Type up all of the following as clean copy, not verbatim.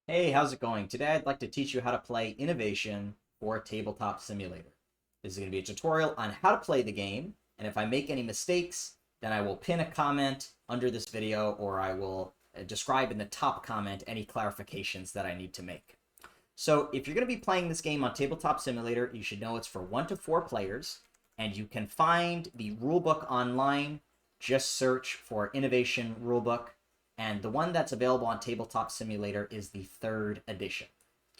Hey, how's it going? Today I'd like to teach you how to play Innovation for Tabletop Simulator. This is going to be a tutorial on how to play the game, and if I make any mistakes, then I will pin a comment under this video, or I will describe in the top comment any clarifications that I need to make. So if you're going to be playing this game on Tabletop Simulator, you should know it's for 1 to 4 players, and you can find the rulebook online. Just search for Innovation Rulebook. And the one that's available on Tabletop Simulator is the 3rd edition.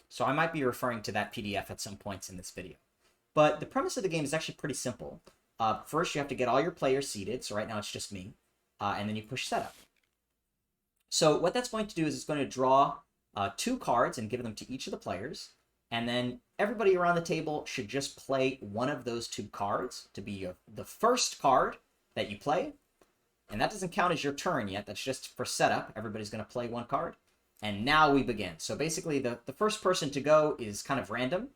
So I might be referring to that PDF at some points in this video. But the premise of the game is actually pretty simple. First, you have to get all your players seated. So right now it's just me. And then you push setup. So what that's going to do is it's going to draw 2 cards and give them to each of the players. And then everybody around the table should just play one of those 2 cards to be the first card that you play. And that doesn't count as your turn yet. That's just for setup. Everybody's going to play 1 card. And now we begin. So basically, the first person to go is kind of random.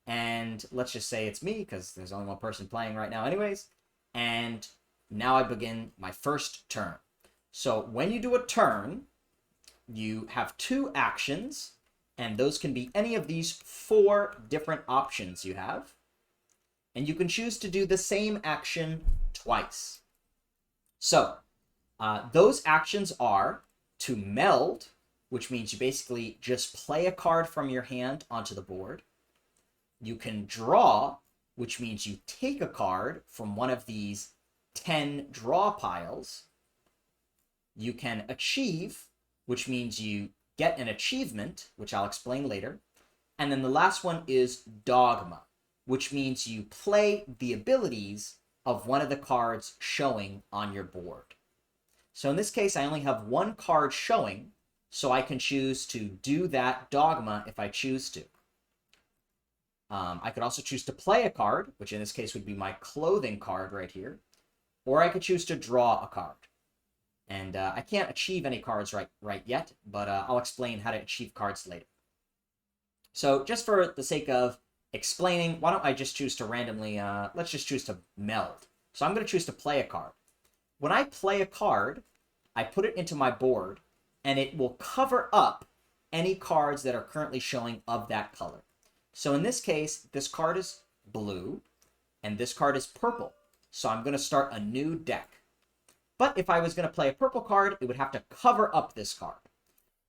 And let's just say it's me, because there's only 1 person playing right now anyways. And now I begin my first turn. So when you do a turn, you have 2 actions. And those can be any of these 4 different options you have. And you can choose to do the same action twice. So, those actions are to meld, which means you basically just play a card from your hand onto the board. You can draw, which means you take a card from one of these 10 draw piles. You can achieve, which means you get an achievement, which I'll explain later. And then the last one is Dogma, which means you play the abilities of one of the cards showing on your board. So in this case, I only have 1 card showing, so I can choose to do that Dogma if I choose to. I could also choose to play a card, which in this case would be my clothing card right here, or I could choose to draw a card. And I can't achieve any cards right yet, but I'll explain how to achieve cards later. So just for the sake of explaining, why don't I just choose to randomly, let's just choose to meld. So I'm going to choose to play a card. When I play a card, I put it into my board, and it will cover up any cards that are currently showing of that color. So in this case, this card is blue, and this card is purple. So I'm going to start a new deck. But if I was going to play a purple card, it would have to cover up this card.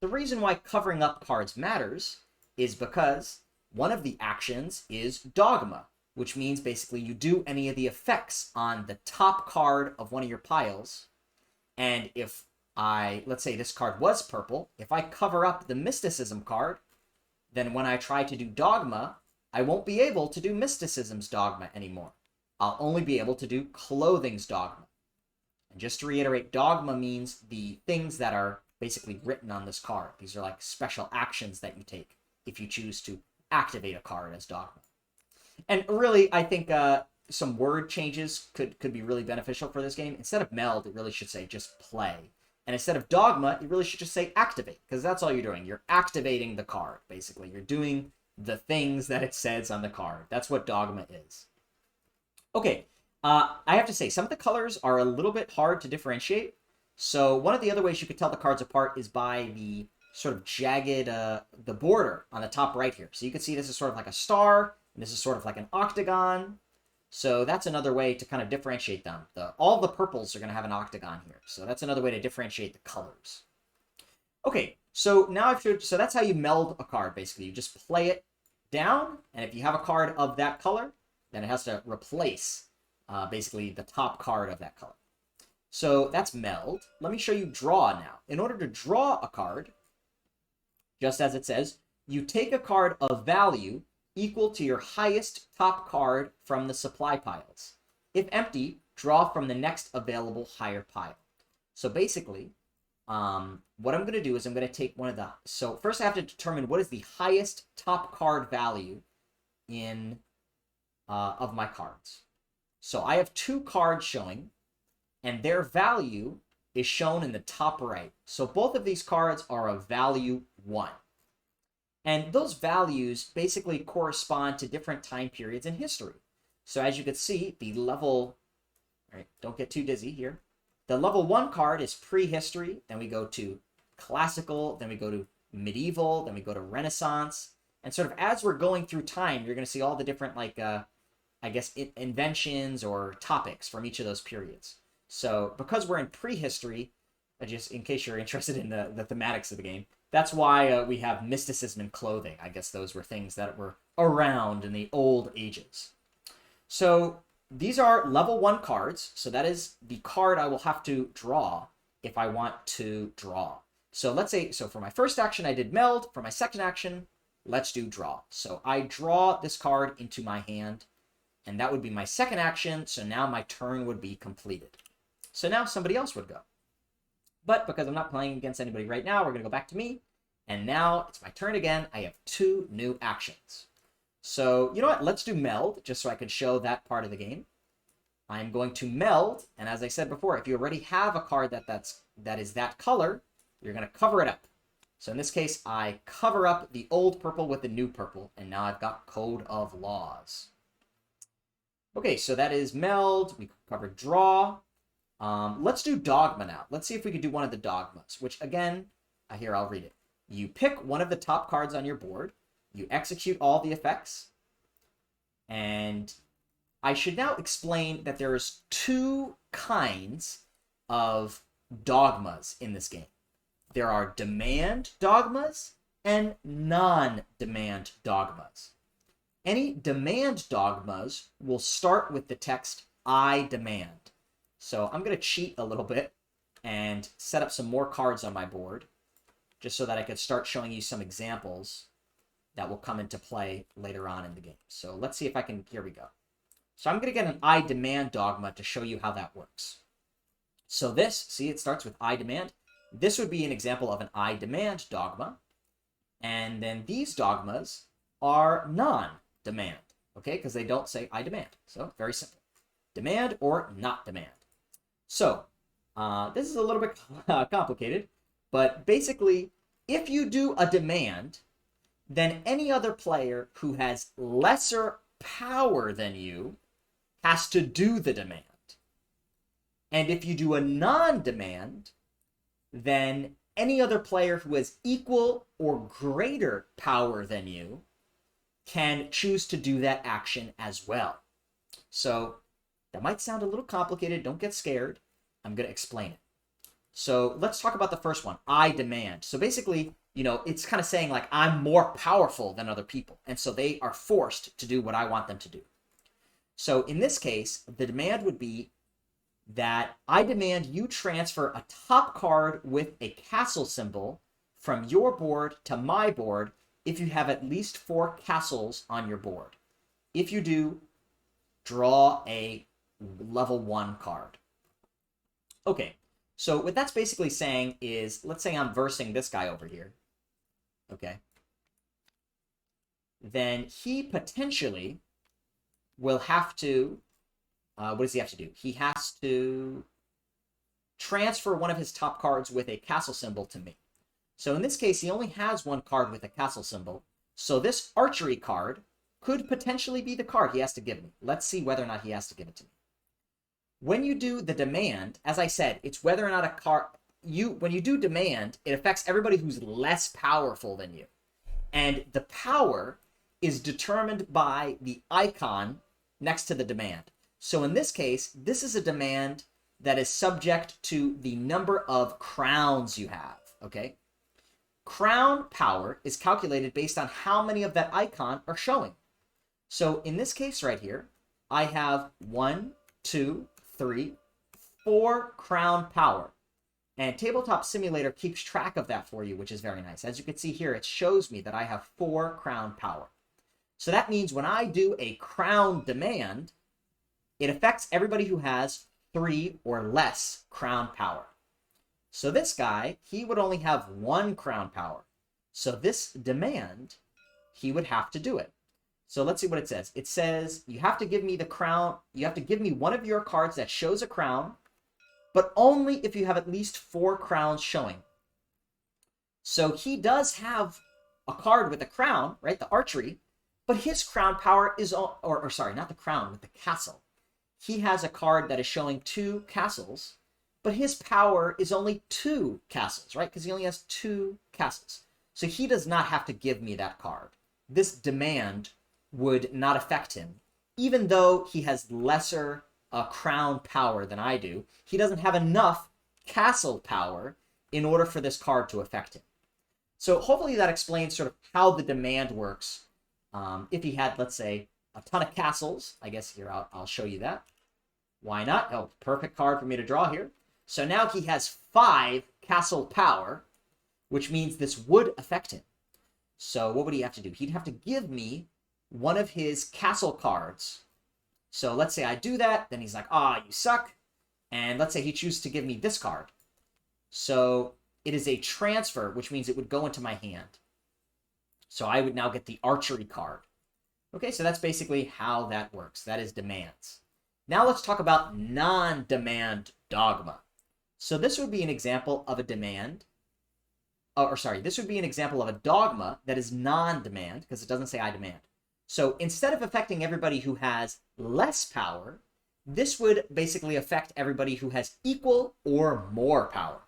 The reason why covering up cards matters is because one of the actions is Dogma, which means basically you do any of the effects on the top card of one of your piles. And if let's say this card was purple, if I cover up the Mysticism card, then when I try to do Dogma, I won't be able to do Mysticism's Dogma anymore. I'll only be able to do Clothing's Dogma. And just to reiterate, Dogma means the things that are basically written on this card. These are like special actions that you take if you choose to activate a card as Dogma. And really, I think some word changes could be really beneficial for this game. Instead of meld, it really should say just play. And instead of Dogma, it really should just say activate, because that's all you're doing. You're activating the card, basically. You're doing the things that it says on the card. That's what Dogma is. Okay, I have to say, some of the colors are a little bit hard to differentiate. So one of the other ways you could tell the cards apart is by the sort of jagged, the border on the top right here. So you can see this is sort of like a star, and this is sort of like an octagon. So that's another way to kind of differentiate them. All the purples are going to have an octagon here. So that's another way to differentiate the colors. Okay, so now so that's how you meld a card, basically. You just play it down, and if you have a card of that color, then it has to replace basically the top card of that color. So that's meld. Let me show you draw now. In order to draw a card, just as it says, you take a card of value equal to your highest top card from the supply piles. If empty, draw from the next available higher pile. So basically, what I'm going to do is I'm going to take one of the... So first I have to determine what is the highest top card value in of my cards. So I have 2 cards showing, and their value is shown in the top right. So both of these cards are of value 1. And those values basically correspond to different time periods in history. So as you can see, the level, all right, don't get too dizzy here. The level 1 card is prehistory, then we go to classical, then we go to medieval, then we go to Renaissance. And sort of as we're going through time, you're going to see all the different, like, I guess, inventions or topics from each of those periods. So because we're in prehistory, just in case you're interested in the thematics of the game, that's why we have mysticism in clothing. I guess those were things that were around in the old ages. So these are level 1 cards. So that is the card I will have to draw if I want to draw. So let's say, so for my first action, I did Meld. For my second action, let's do Draw. So I draw this card into my hand, and that would be my second action. So now my turn would be completed. So now somebody else would go. But because I'm not playing against anybody right now, we're going to go back to me. And now it's my turn again. I have 2 new actions. So you know what? Let's do Meld, just so I can show that part of the game. I'm going to Meld, and as I said before, if you already have a card that is that color, you're going to cover it up. So in this case, I cover up the old purple with the new purple, and now I've got Code of Laws. Okay, so that is Meld. We covered Draw. Let's do Dogma now. Let's see if we can do one of the Dogmas, which again, here, I'll read it. You pick one of the top cards on your board. You execute all the effects. And I should now explain that there's 2 kinds of dogmas in this game. There are demand dogmas and non-demand dogmas. Any demand dogmas will start with the text, I demand. So I'm going to cheat a little bit and set up some more cards on my board, just so that I could start showing you some examples that will come into play later on in the game. So let's see if I can, here we go. So I'm going to get an I demand dogma to show you how that works. So this, see, it starts with I demand. This would be an example of an I demand dogma. And then these dogmas are non-demand, okay? Because they don't say I demand. So very simple. Demand or not demand. So this is a little bit complicated, but basically, if you do a demand, then any other player who has lesser power than you has to do the demand. And if you do a non-demand, then any other player who has equal or greater power than you can choose to do that action as well. So that might sound a little complicated. Don't get scared. I'm going to explain it. So let's talk about the first one, I demand. So basically, you know, it's kind of saying like I'm more powerful than other people. And so they are forced to do what I want them to do. So in this case, the demand would be that I demand you transfer a top card with a castle symbol from your board to my board if you have at least 4 castles on your board. If you do, draw a level 1 card. Okay, so what that's basically saying is, let's say I'm versing this guy over here. Okay. Then he potentially will have to, what does he have to do? He has to transfer one of his top cards with a castle symbol to me. So in this case, he only has 1 card with a castle symbol. So this archery card could potentially be the card he has to give me. Let's see whether or not he has to give it to me. When you do the demand, as I said, it's whether or not a card, when you do demand, it affects everybody who's less powerful than you. And the power is determined by the icon next to the demand. So in this case, this is a demand that is subject to the number of crowns you have, okay? Crown power is calculated based on how many of that icon are showing. So in this case right here, I have 1, 2, 3, 4 crown power. And Tabletop Simulator keeps track of that for you, which is very nice. As you can see here, it shows me that I have 4 crown power. So that means when I do a crown demand, it affects everybody who has 3 or less crown power. So this guy, he would only have 1 crown power. So this demand, he would have to do it. So let's see what it says. It says, you have to give me the crown, you have to give me one of your cards that shows a crown, but only if you have at least 4 crowns showing. So he does have a card with a crown, right, the archery, but his crown power is, or sorry, not the crown, with the castle. He has a card that is showing 2 castles, but his power is only 2 castles, right, because he only has 2 castles. So he does not have to give me that card. This demand would not affect him. Even though he has lesser crown power than I do, he doesn't have enough castle power in order for this card to affect him. So hopefully that explains sort of how the demand works. If he had, let's say, a ton of castles, I guess here I'll show you that. Why not? Oh, perfect card for me to draw here. So now he has 5 castle power, which means this would affect him. So what would he have to do? He'd have to give me one of his castle cards. So let's say I do that, then he's like, ah, you suck. And let's say he chooses to give me this card. So it is a transfer, which means it would go into my hand. So I would now get the archery card. Okay, so that's basically how that works. That is demands. Now let's talk about non-demand dogma. So this would be an example of a demand. This would be an example of a dogma that is non-demand, because it doesn't say I demand. So instead of affecting everybody who has less power, this would basically affect everybody who has equal or more power.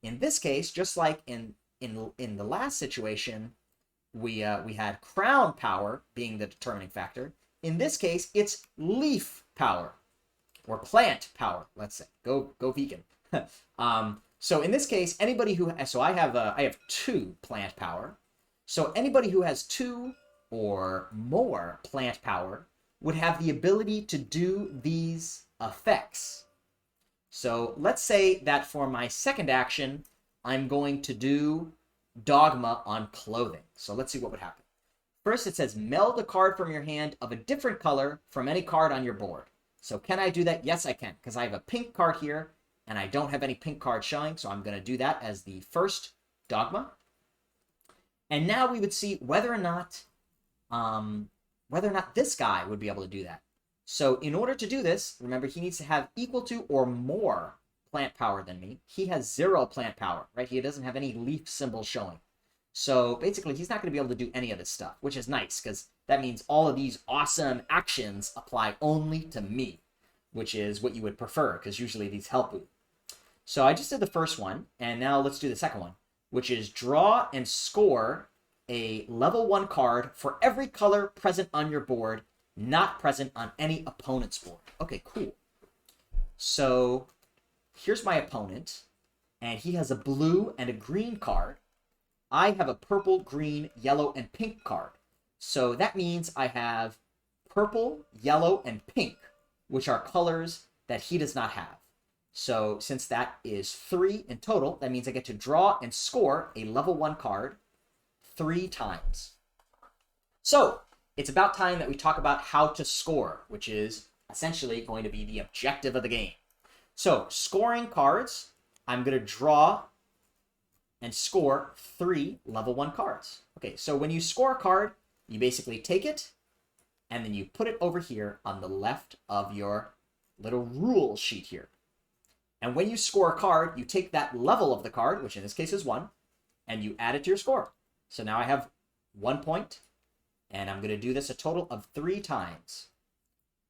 In this case, just like in the last situation, we had crown power being the determining factor. In this case, it's leaf power, or plant power, let's say. Go vegan. So in this case, anybody who I have 2 plant power. So anybody who has 2 or more plant power would have the ability to do these effects. So let's say that for my second action, I'm going to do Dogma on clothing. So let's see what would happen. First, it says meld a card from your hand of a different color from any card on your board. So can I do that? Yes, I can, because I have a pink card here, and I don't have any pink cards showing, so I'm going to do that as the first Dogma. And now we would see whether or not this guy would be able to do that. So in order to do this, remember, he needs to have equal to or more plant power than me. He has 0 plant power, right? He doesn't have any leaf symbol showing. So basically, he's not going to be able to do any of this stuff, which is nice, because that means all of these awesome actions apply only to me, which is what you would prefer, because usually these help you. So I just did the first one, and now let's do the second one, which is draw and score a level 1 card for every color present on your board, not present on any opponent's board. Okay, cool. So here's my opponent, and he has a blue and a green card. I have a purple, green, yellow, and pink card. So that means I have purple, yellow, and pink, which are colors that he does not have. So since that is 3 in total, that means I get to draw and score a level 1 card 3 times. So it's about time that we talk about how to score, which is essentially going to be the objective of the game. So scoring cards, I'm going to draw and score 3 level 1 cards. Okay, so when you score a card, you basically take it, and then you put it over here on the left of your little rule sheet here. And when you score a card, you take that level of the card, which in this case is 1, and you add it to your score. So now I have 1 point, and I'm going to do this a total of 3 times,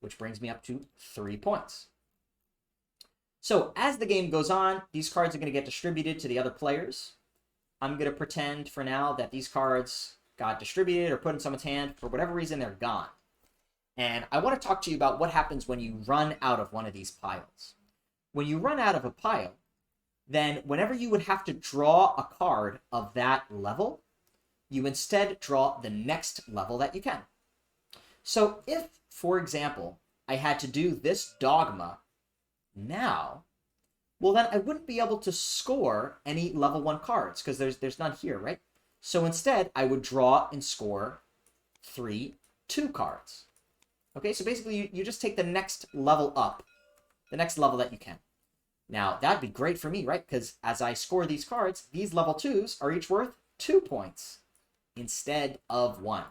which brings me up to 3 points. So as the game goes on, these cards are going to get distributed to the other players. I'm going to pretend for now that these cards got distributed or put in someone's hand. For whatever reason, they're gone. And I want to talk to you about what happens when you run out of one of these piles. When you run out of a pile, then whenever you would have to draw a card of that level, you instead draw the next level that you can. So if, for example, I had to do this Dogma now, well, then I wouldn't be able to score any level 1 cards, because there's none here, right? So instead, I would draw and score 3 2 cards. Okay, so basically, you just take the next level up, the next level that you can. Now, that'd be great for me, right? Because as I score these cards, these level 2s are each worth 2 points instead of 1.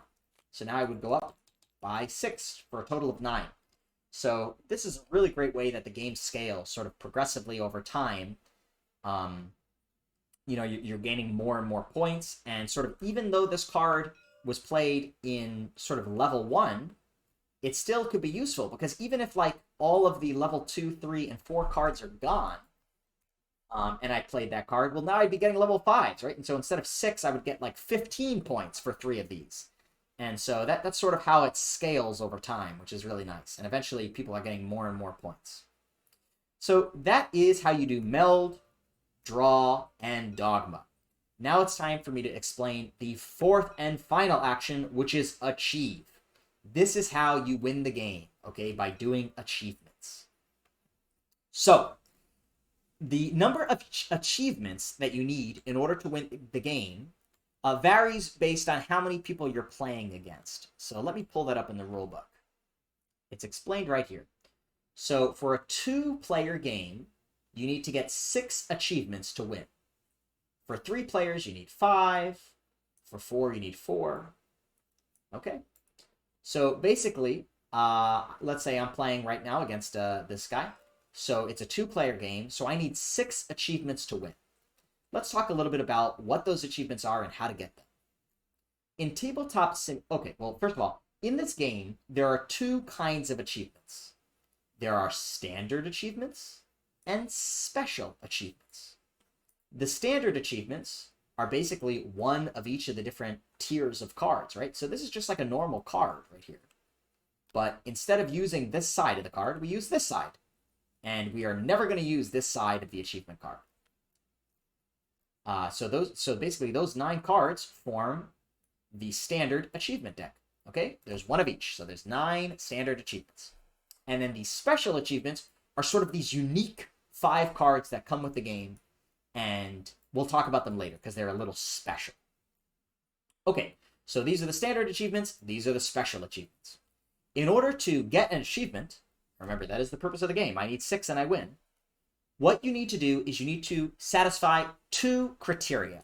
So now I would go up by 6 for a total of 9. So this is a really great way that the game scales sort of progressively over time. You're gaining more and more points, and sort of even though this card was played in sort of level 1, it still could be useful, because even if like all of the level 2, 3, and 4 cards are gone, and I played that card, well, now I'd be getting level 5s, right? And so instead of 6, I would get like 15 points for 3 of these. And so that's sort of how it scales over time, which is really nice. And eventually people are getting more and more points. So that is how you do Meld, Draw, and Dogma. Now it's time for me to explain the fourth and final action, which is Achieve. This is how you win the game, okay, by doing achievements. So the number of achievements that you need in order to win the game varies based on how many people you're playing against. So let me pull that up in the rulebook. It's explained right here. So for a 2-player game, you need to get 6 achievements to win. For 3 players, you need 5. For 4, you need 4. Okay. So basically, let's say I'm playing right now against this guy. So it's a 2-player game, so I need 6 achievements to win. Let's talk a little bit about what those achievements are and how to get them. In Tabletop Sim... Okay, well, first of all, in this game, there are 2 kinds of achievements. There are standard achievements and special achievements. The standard achievements are basically one of each of the different tiers of cards, right? So this is just like a normal card right here. But instead of using this side of the card, we use this side. And we are never going to use this side of the achievement card. So basically those 9 cards form the standard achievement deck. Okay, there's 1 of each, so there's 9 standard achievements. And then the special achievements are sort of these unique 5 cards that come with the game, and we'll talk about them later because they're a little special. Okay, so these are the standard achievements, these are the special achievements. In order to get an achievement, remember that is the purpose of the game, I need 6 and I win. What you need to do is you need to satisfy 2 criteria,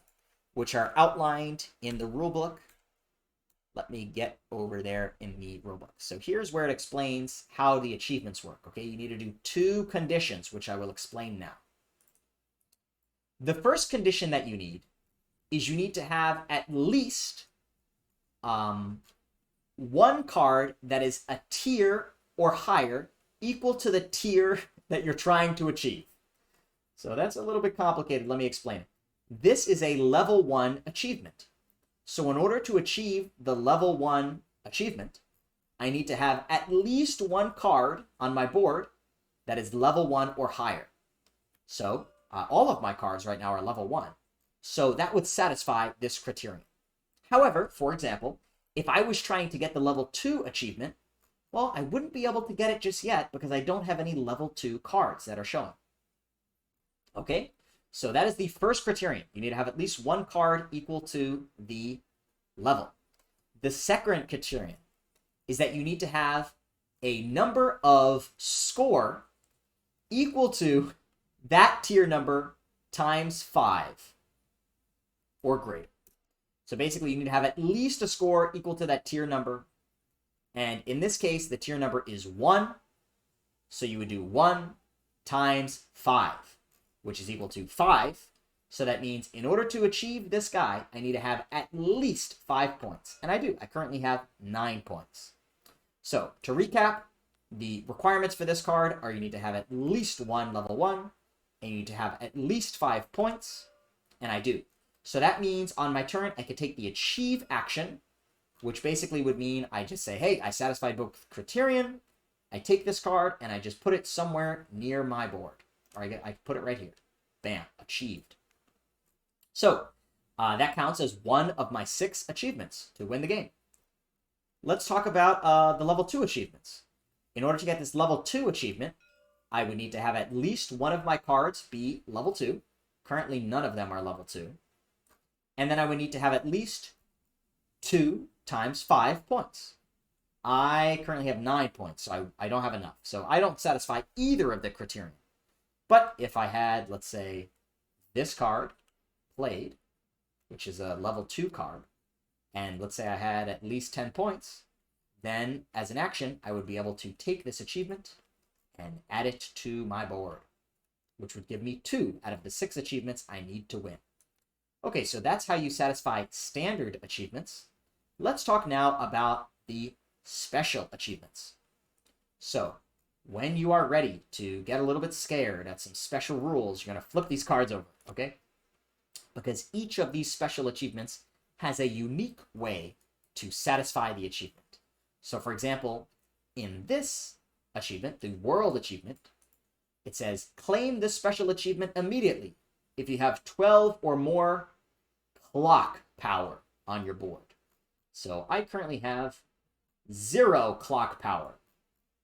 which are outlined in the rulebook. Let me get over there in the rulebook. So here's where it explains how the achievements work. Okay, you need to do 2 conditions, which I will explain now. The first condition that you need is you need to have at least 1 card that is a tier or higher equal to the tier that you're trying to achieve. So that's a little bit complicated. Let me explain it. This is a level 1 achievement. So in order to achieve the level 1 achievement, I need to have at least 1 card on my board that is level 1 or higher. So all of my cards right now are level 1. So that would satisfy this criterion. However, for example, if I was trying to get the level 2 achievement, well, I wouldn't be able to get it just yet because I don't have any level 2 cards that are showing. Okay, so that is the first criterion. You need to have at least 1 card equal to the level. The second criterion is that you need to have a number of score equal to that tier number times 5 or greater. So basically you need to have at least a score equal to that tier number. And in this case, the tier number is 1. So you would do 1 times 5, which is equal to 5. So that means in order to achieve this guy, I need to have at least 5 points. And I do. I currently have 9 points. So to recap, the requirements for this card are you need to have at least 1 level 1, and you need to have at least 5 points, and I do. So that means on my turn, I could take the Achieve action, which basically would mean I just say, hey, I satisfied both criterion, I take this card, and I just put it somewhere near my board. Or I put it right here. Bam, achieved. So that counts as 1 of my 6 achievements to win the game. Let's talk about the level 2 achievements. In order to get this level 2 achievement, I would need to have at least 1 of my cards be level 2. Currently, none of them are level 2. And then I would need to have at least 2 times 5 points. I currently have 9 points, so I don't have enough. So I don't satisfy either of the criterion. But if I had, let's say, this card played, which is a level 2 card, and let's say I had at least 10 points, then as an action, I would be able to take this achievement and add it to my board, which would give me 2 out of the 6 achievements I need to win. Okay, so that's how you satisfy standard achievements. Let's talk now about the special achievements. So when you are ready to get a little bit scared at some special rules, you're going to flip these cards over, okay? Because each of these special achievements has a unique way to satisfy the achievement. So, for example, in this achievement, the World achievement, it says, claim this special achievement immediately if you have 12 or more clock power on your board. So I currently have 0 clock power.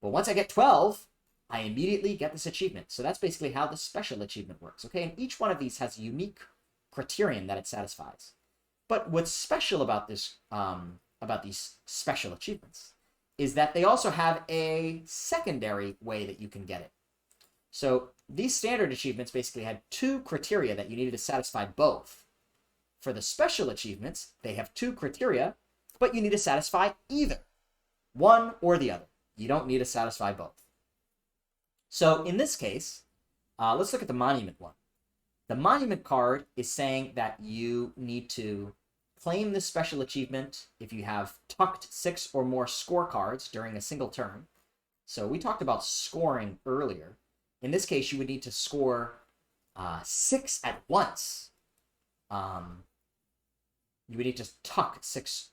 But once I get 12, I immediately get this achievement. So that's basically how the special achievement works, okay? And each one of these has a unique criterion that it satisfies. But what's special about this, about these special achievements, is that they also have a secondary way that you can get it. So these standard achievements basically had 2 criteria that you needed to satisfy both. For the special achievements, they have 2 criteria, but you need to satisfy either one or the other. You don't need to satisfy both. So in this case, let's look at the monument one. The monument card is saying that you need to claim this special achievement if you have tucked 6 or more scorecards during a single turn. So we talked about scoring earlier. In this case, you would need to score 6 at once. You would need to tuck 6.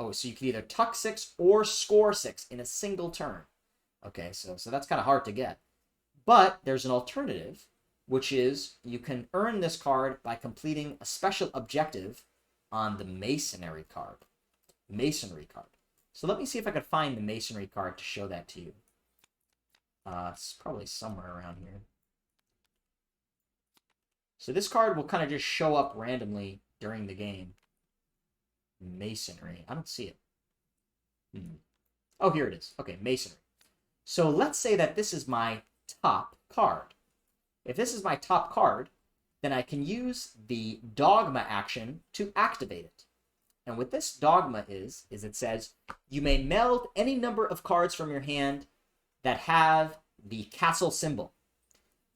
Oh, so you can either tuck 6 or score 6 in a single turn. Okay, so that's kind of hard to get. But there's an alternative, which is you can earn this card by completing a special objective on the Masonry card. Masonry card. So let me see if I could find the Masonry card to show that to you. It's probably somewhere around here. So this card will kind of just show up randomly during the game. Masonry. I don't see it. Oh, here it is. Okay, Masonry. So let's say that this is my top card. If this is my top card, then I can use the Dogma action to activate it. And what this Dogma is it says, you may meld any number of cards from your hand that have the castle symbol.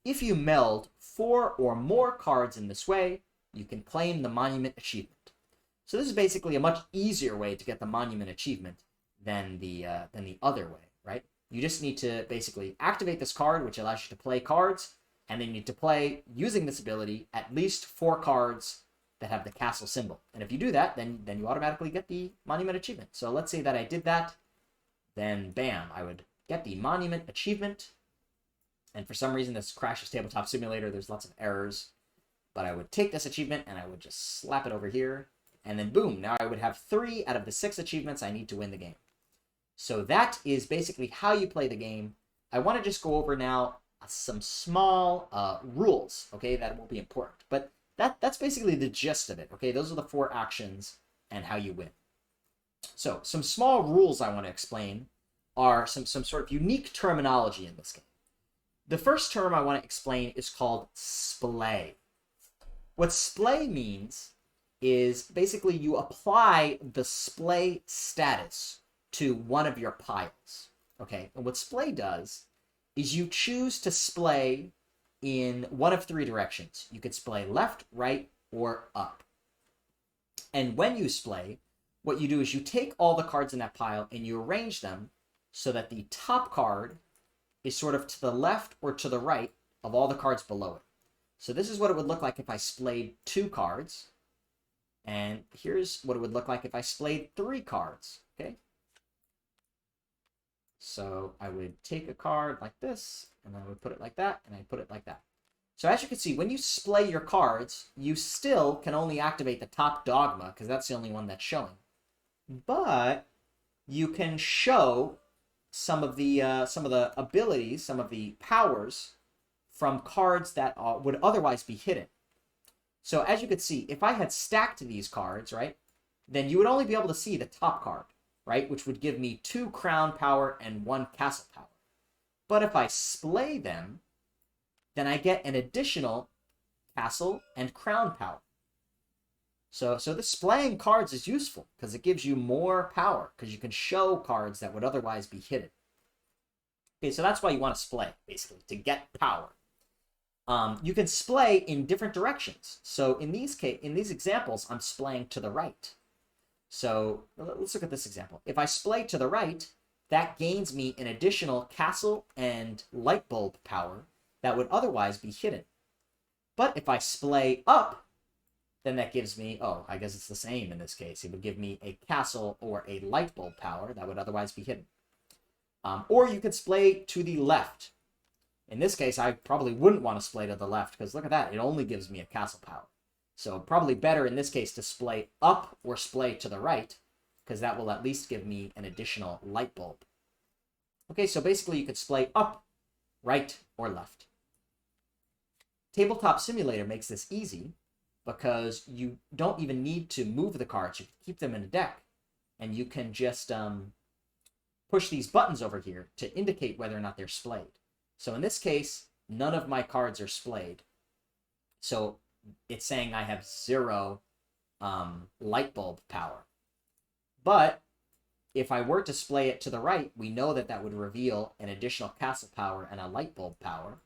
If you meld 4 or more cards in this way, you can claim the monument achievement. So this is basically a much easier way to get the monument achievement than the other way, right? You just need to basically activate this card, which allows you to play cards, and then you need to play, using this ability, at least 4 cards that have the castle symbol. And if you do that, then you automatically get the monument achievement. So let's say that I did that, then bam, I would get the monument achievement. And for some reason, this crashes Tabletop Simulator. There's lots of errors. But I would take this achievement, and I would just slap it over here. And then boom, now I would have 3 out of the 6 achievements I need to win the game. So that is basically how you play the game. I want to just go over now some small rules, okay, that will be important. But that's basically the gist of it, okay? Those are the 4 actions and how you win. So some small rules I want to explain are some sort of unique terminology in this game. The first term I want to explain is called Splay. What Splay means is basically you apply the Splay status to one of your piles, okay? And what Splay does is you choose to splay in one of 3 directions. You could splay left, right, or up. And when you splay, what you do is you take all the cards in that pile and you arrange them so that the top card is sort of to the left or to the right of all the cards below it. So this is what it would look like if I splayed 2 cards. And here's what it would look like if I splayed 3 cards, okay? So I would take a card like this, and I would put it like that, and I put it like that. So as you can see, when you splay your cards, you still can only activate the top Dogma, because that's the only one that's showing. But you can show some of the abilities, some of the powers from cards that would otherwise be hidden. So as you can see, if I had stacked these cards, right, then you would only be able to see the top card, right, which would give me 2 crown power and 1 castle power. But if I splay them, then I get an additional castle and crown power. So the splaying cards is useful because it gives you more power, because you can show cards that would otherwise be hidden. Okay, so that's why you want to splay, basically, to get power. You can splay in different directions. So in these examples, I'm splaying to the right. So let's look at this example. If I splay to the right, that gains me an additional castle and light bulb power that would otherwise be hidden. But if I splay up, then that gives me, oh, I guess it's the same in this case. It would give me a castle or a light bulb power that would otherwise be hidden. Or you could splay to the left. In this case, I probably wouldn't want to splay to the left, because look at that. It only gives me a castle power. So probably better in this case to splay up or splay to the right, because that will at least give me an additional light bulb. Okay, so basically you could splay up, right, or left. Tabletop Simulator makes this easy because you don't even need to move the cards. You can keep them in a deck, and you can just push these buttons over here to indicate whether or not they're splayed. So in this case, none of my cards are splayed. So it's saying I have 0 light bulb power. But if I were to splay it to the right, we know that that would reveal an additional castle power and a light bulb power.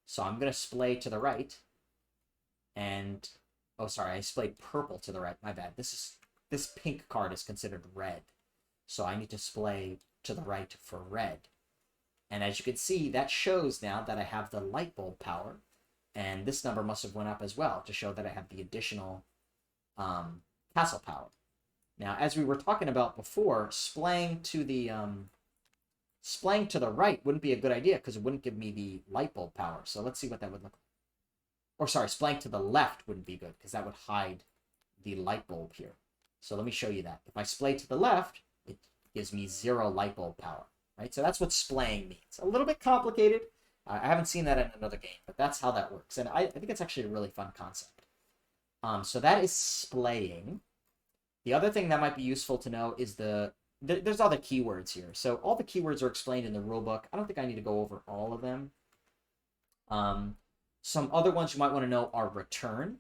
So I'm going to splay to the right. And, oh, sorry, I splayed purple to the right. My bad. This pink card is considered red. So I need to splay to the right for red. And as you can see, that shows now that I have the light bulb power. And this number must have went up as well to show that I have the additional castle power. Now, as we were talking about before, splaying to the right wouldn't be a good idea because it wouldn't give me the light bulb power. So let's see what that would look like. Or sorry, splaying to the left wouldn't be good because that would hide the light bulb here. So let me show you that. If I splay to the left, it gives me 0 light bulb power. Right? So that's what splaying means. A little bit complicated. I haven't seen that in another game, but that's how that works. And I think it's actually a really fun concept. So that is splaying. The other thing that might be useful to know is there's other keywords here. So all the keywords are explained in the rulebook. I don't think I need to go over all of them. Some other ones you might want to know are return.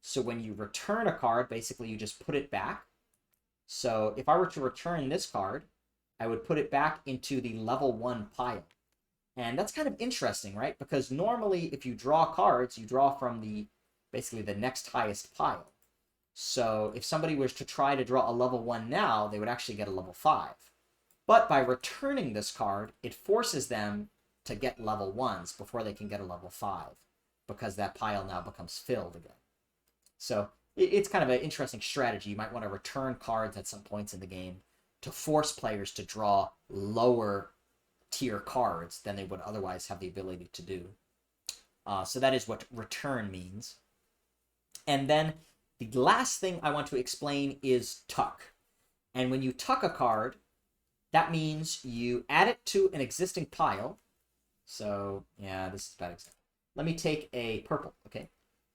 So when you return a card, basically you just put it back. So if I were to return this card, I would put it back into the level 1 pile. And that's kind of interesting, right? Because normally if you draw cards, you draw from basically the next highest pile. So if somebody was to try to draw a level 1 now, they would actually get a level 5. But by returning this card, it forces them to get level 1s before they can get a level 5, because that pile now becomes filled again. So it's kind of an interesting strategy. You might want to return cards at some points in the game to force players to draw lower tier cards than they would otherwise have the ability to do. So that is what return means. And then the last thing I want to explain is tuck. And when you tuck a card, that means you add it to an existing pile. So, yeah, this is a bad example. Let me take a purple, okay?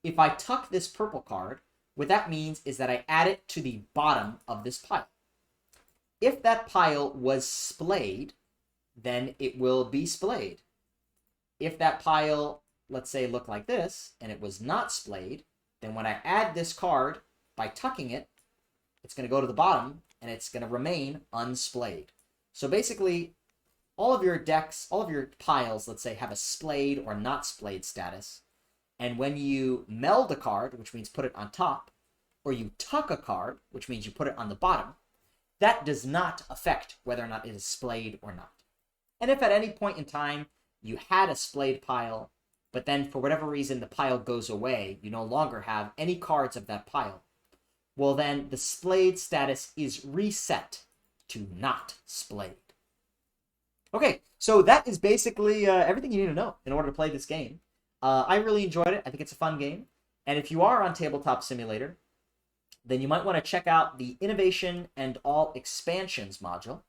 If I tuck this purple card, what that means is that I add it to the bottom of this pile. If that pile was splayed, then it will be splayed. If that pile, let's say, looked like this, and it was not splayed, then when I add this card, by tucking it, it's going to go to the bottom, and it's going to remain unsplayed. So basically, all of your decks, all of your piles, let's say, have a splayed or not splayed status. And when you meld a card, which means put it on top, or you tuck a card, which means you put it on the bottom, that does not affect whether or not it is splayed or not. And if at any point in time you had a splayed pile, but then for whatever reason the pile goes away, you no longer have any cards of that pile, well then the splayed status is reset to not splayed. Okay, so that is basically everything you need to know in order to play this game. I really enjoyed it. I think it's a fun game. And if you are on Tabletop Simulator, then you might want to check out the Innovation and All Expansions module.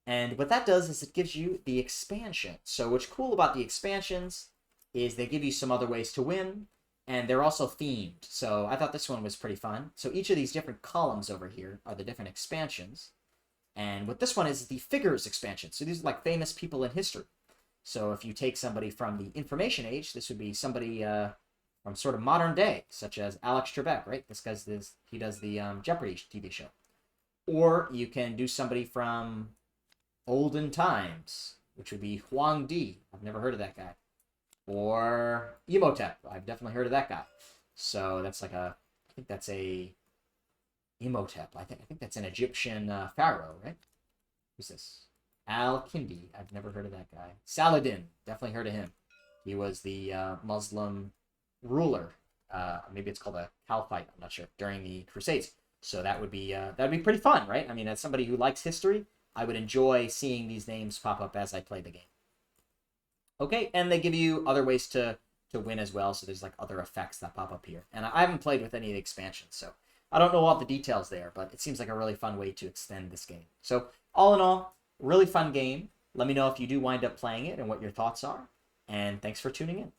And what that does is it gives you the expansion. So what's cool about the expansions is they give you some other ways to win, and they're also themed. So I thought this one was pretty fun. So each of these different columns over here are the different expansions. And what this one is the figures expansion. So these are like famous people in history. So if you take somebody from the information age, this would be somebody from sort of modern day, such as Alex Trebek, right? He does the Jeopardy TV show. Or you can do somebody from olden times, which would be Huang Di. I've never heard of that guy. Or Imhotep. I've definitely heard of that guy. So that's like I think that's a Imhotep. I think that's an Egyptian pharaoh, right? Who's this? Al-Kindi. I've never heard of that guy. Saladin. Definitely heard of him. He was the Muslim ruler. Maybe it's called a caliphate. I'm not sure. During the Crusades. So that'd be pretty fun, right? I mean, as somebody who likes history, I would enjoy seeing these names pop up as I play the game. Okay, and they give you other ways to win as well. So there's like other effects that pop up here. And I haven't played with any of the expansions, so I don't know all the details there, but it seems like a really fun way to extend this game. So all in all, really fun game. Let me know if you do wind up playing it and what your thoughts are. And thanks for tuning in.